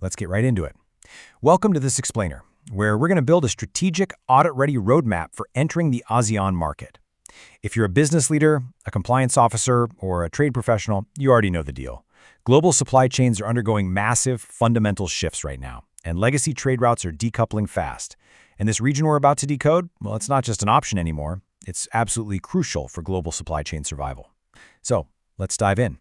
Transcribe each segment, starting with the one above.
Let's get right into it. Welcome to This Explainer, where we're going to build a strategic, audit-ready roadmap for entering the ASEAN market. If you're a business leader, a compliance officer, or a trade professional, you already know the deal. Global supply chains are undergoing massive, fundamental shifts right now, and legacy trade routes are decoupling fast. And this region we're about to decode, well, it's not just an option anymore. It's absolutely crucial for global supply chain survival. So, let's dive in.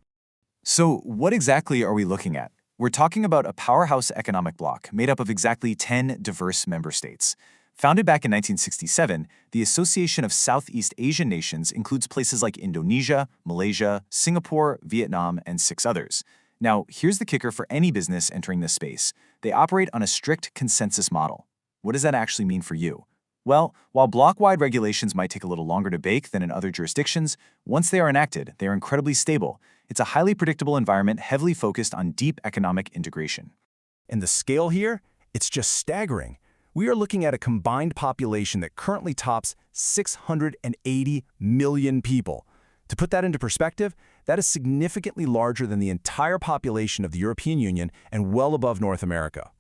So what exactly are we looking at? We're talking about a powerhouse economic bloc made up of exactly 10 diverse member states. Founded back in 1967, the Association of Southeast Asian Nations includes places like Indonesia, Malaysia, Singapore, Vietnam, and 6 others. Now, here's the kicker for any business entering this space. They operate on a strict consensus model. What does that actually mean for you? Well, while bloc-wide regulations might take a little longer to bake than in other jurisdictions, once they are enacted, they are incredibly stable. It's a highly predictable environment heavily focused on deep economic integration. And the scale here, it's just staggering. We are looking at a combined population that currently tops 680 million people. To put that into perspective, that is significantly larger than the entire population of the European Union and well above North America.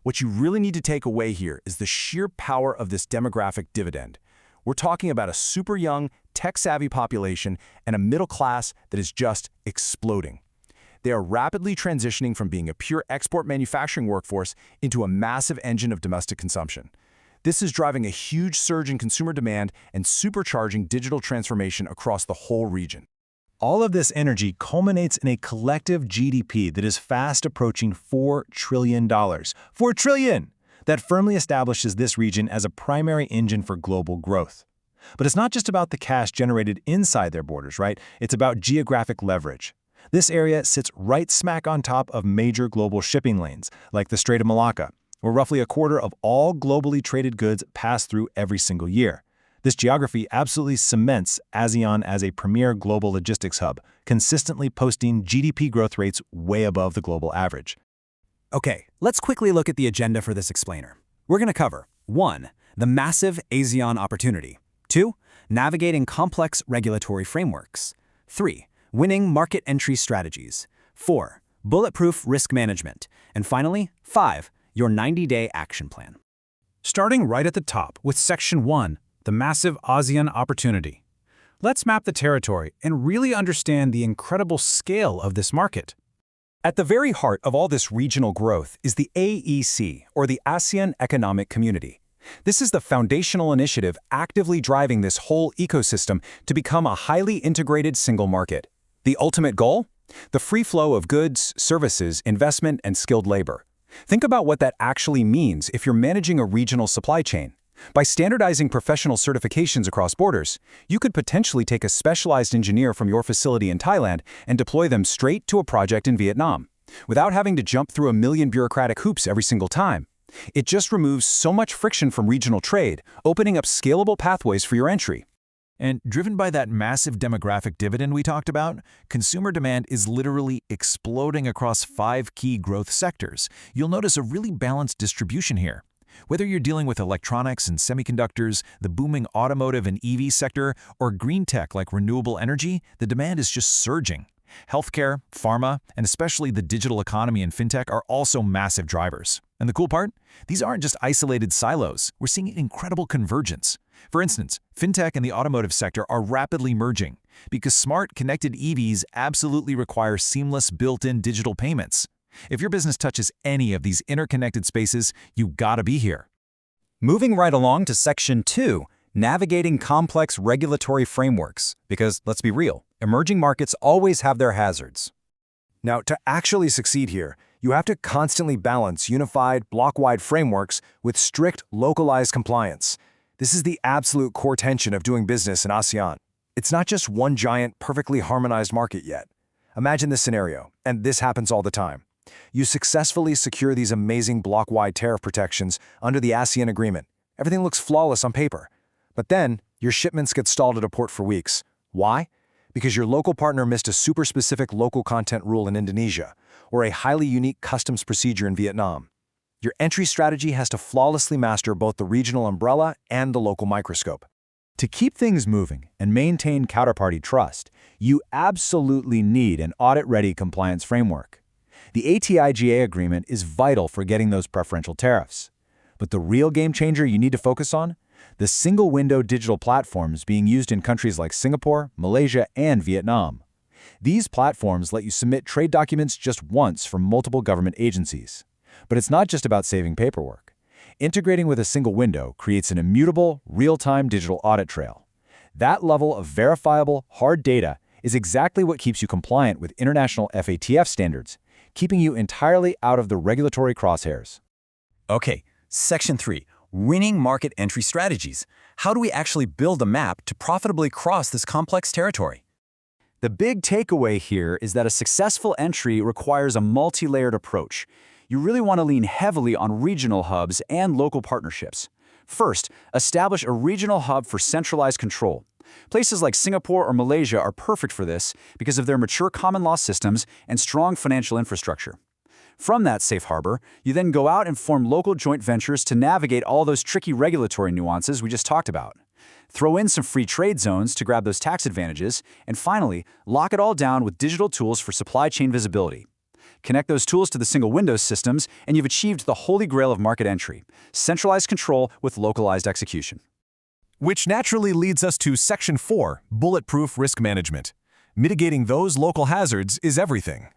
What you really need to take away here is the sheer power of this demographic dividend. We're talking about a super young, tech-savvy population and a middle class that is just exploding. They are rapidly transitioning from being a pure export manufacturing workforce into a massive engine of domestic consumption. This is driving a huge surge in consumer demand and supercharging digital transformation across the whole region. All of this energy culminates in a collective GDP that is fast approaching $4 trillion. $4 trillion! That firmly establishes this region as a primary engine for global growth. But it's not just about the cash generated inside their borders, right? It's about geographic leverage. This area sits right smack on top of major global shipping lanes, like the Strait of Malacca, where roughly a quarter of all globally traded goods pass through every single year. This geography absolutely cements ASEAN as a premier global logistics hub, consistently posting GDP growth rates way above the global average. Okay, let's quickly look at the agenda for this explainer. We're going to cover 1. The massive ASEAN opportunity. 2. Navigating complex regulatory frameworks. 3. Winning market entry strategies. 4. Bulletproof risk management. And finally, 5. Your 90-day action plan. Starting right at the top with Section 1, the massive ASEAN opportunity. Let's map the territory and really understand the incredible scale of this market. At the very heart of all this regional growth is the AEC, or the ASEAN Economic Community. This is the foundational initiative actively driving this whole ecosystem to become a highly integrated single market. The ultimate goal? The free flow of goods, services, investment, and skilled labor. Think about what that actually means if you're managing a regional supply chain. By standardizing professional certifications across borders, you could potentially take a specialized engineer from your facility in Thailand and deploy them straight to a project in Vietnam, without having to jump through a million bureaucratic hoops every single time. It just removes so much friction from regional trade, opening up scalable pathways for your entry. And driven by that massive demographic dividend we talked about, consumer demand is literally exploding across 5 key growth sectors. You'll notice a really balanced distribution here. Whether you're dealing with electronics and semiconductors, the booming automotive and EV sector, or green tech like renewable energy, the demand is just surging. Healthcare, pharma, and especially the digital economy and fintech are also massive drivers. And the cool part? These aren't just isolated silos. We're seeing incredible convergence. For instance, fintech and the automotive sector are rapidly merging because smart, connected EVs absolutely require seamless built-in digital payments. If your business touches any of these interconnected spaces, you gotta be here. Moving right along to Section 2, navigating complex regulatory frameworks. Because, let's be real, emerging markets always have their hazards. Now, to actually succeed here, you have to constantly balance unified, bloc-wide frameworks with strict, localized compliance. This is the absolute core tension of doing business in ASEAN. It's not just one giant, perfectly harmonized market yet. Imagine this scenario, and this happens all the time. You successfully secure these amazing bloc-wide tariff protections under the ASEAN agreement. Everything looks flawless on paper. But then, your shipments get stalled at a port for weeks. Why? Because your local partner missed a super specific local content rule in Indonesia, or a highly unique customs procedure in Vietnam. Your entry strategy has to flawlessly master both the regional umbrella and the local microscope. To keep things moving and maintain counterparty trust, you absolutely need an audit-ready compliance framework. The ATIGA agreement is vital for getting those preferential tariffs. But the real game changer you need to focus on? The single-window digital platforms being used in countries like Singapore, Malaysia, and Vietnam. These platforms let you submit trade documents just once from multiple government agencies. But it's not just about saving paperwork. Integrating with a single window creates an immutable, real-time digital audit trail. That level of verifiable, hard data is exactly what keeps you compliant with international FATF standards, keeping you entirely out of the regulatory crosshairs. Okay, Section 3, winning market entry strategies. How do we actually build a map to profitably cross this complex territory? The big takeaway here is that a successful entry requires a multi-layered approach. You really want to lean heavily on regional hubs and local partnerships. First, establish a regional hub for centralized control. Places like Singapore or Malaysia are perfect for this because of their mature common law systems and strong financial infrastructure. From that safe harbor, you then go out and form local joint ventures to navigate all those tricky regulatory nuances we just talked about. Throw in some free trade zones to grab those tax advantages, and finally, lock it all down with digital tools for supply chain visibility. Connect those tools to the single window systems, and you've achieved the holy grail of market entry, centralized control with localized execution. Which naturally leads us to Section 4, bulletproof risk management. Mitigating those local hazards is everything.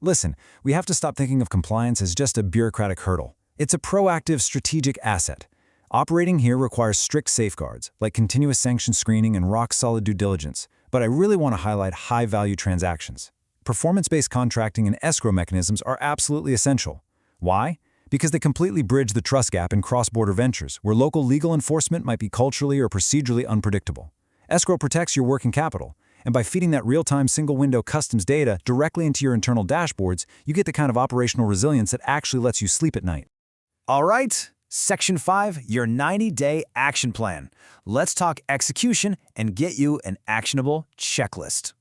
Listen, we have to stop thinking of compliance as just a bureaucratic hurdle. It's a proactive, strategic asset. Operating here requires strict safeguards, like continuous sanction screening and rock-solid due diligence, but I really want to highlight high-value transactions. Performance-based contracting and escrow mechanisms are absolutely essential. Why? Because they completely bridge the trust gap in cross-border ventures, where local legal enforcement might be culturally or procedurally unpredictable. Escrow protects your working capital, and by feeding that real-time single-window customs data directly into your internal dashboards, you get the kind of operational resilience that actually lets you sleep at night. All right, Section 5, your 90-day action plan. Let's talk execution and get you an actionable checklist.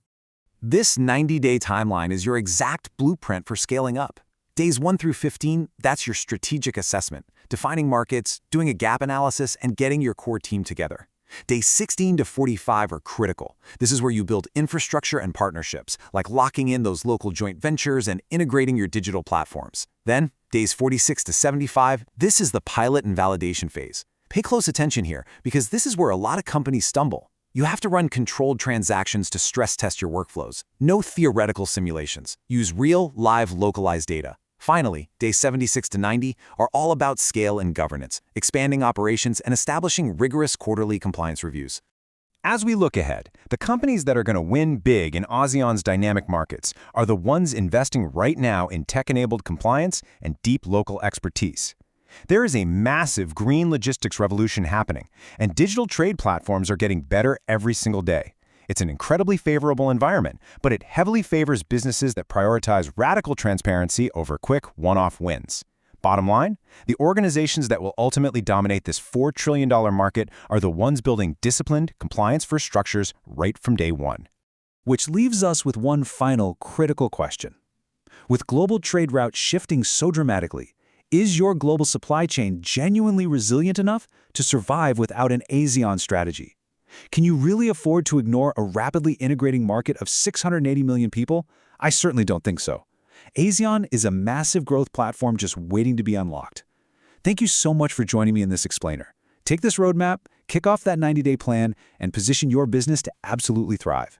This 90-day timeline is your exact blueprint for scaling up. Days 1 through 15, that's your strategic assessment, defining markets, doing a gap analysis, and getting your core team together. Days 16 to 45 are critical. This is where you build infrastructure and partnerships, like locking in those local joint ventures and integrating your digital platforms. Then, days 46 to 75, this is the pilot and validation phase. Pay close attention here, because this is where a lot of companies stumble. You have to run controlled transactions to stress test your workflows. No theoretical simulations. Use real, live, localized data. Finally, days 76 to 90 are all about scale and governance, expanding operations and establishing rigorous quarterly compliance reviews. As we look ahead, the companies that are going to win big in ASEAN's dynamic markets are the ones investing right now in tech-enabled compliance and deep local expertise. There is a massive green logistics revolution happening, and digital trade platforms are getting better every single day. It's an incredibly favorable environment, but it heavily favors businesses that prioritize radical transparency over quick, one-off wins. Bottom line, the organizations that will ultimately dominate this $4 trillion market are the ones building disciplined, compliance-first structures right from day one. Which leaves us with one final critical question. With global trade routes shifting so dramatically, is your global supply chain genuinely resilient enough to survive without an ASEAN strategy? Can you really afford to ignore a rapidly integrating market of 680 million people? I certainly don't think so. ASEAN is a massive growth platform just waiting to be unlocked. Thank you so much for joining me in this explainer. Take this roadmap, kick off that 90-day plan, and position your business to absolutely thrive.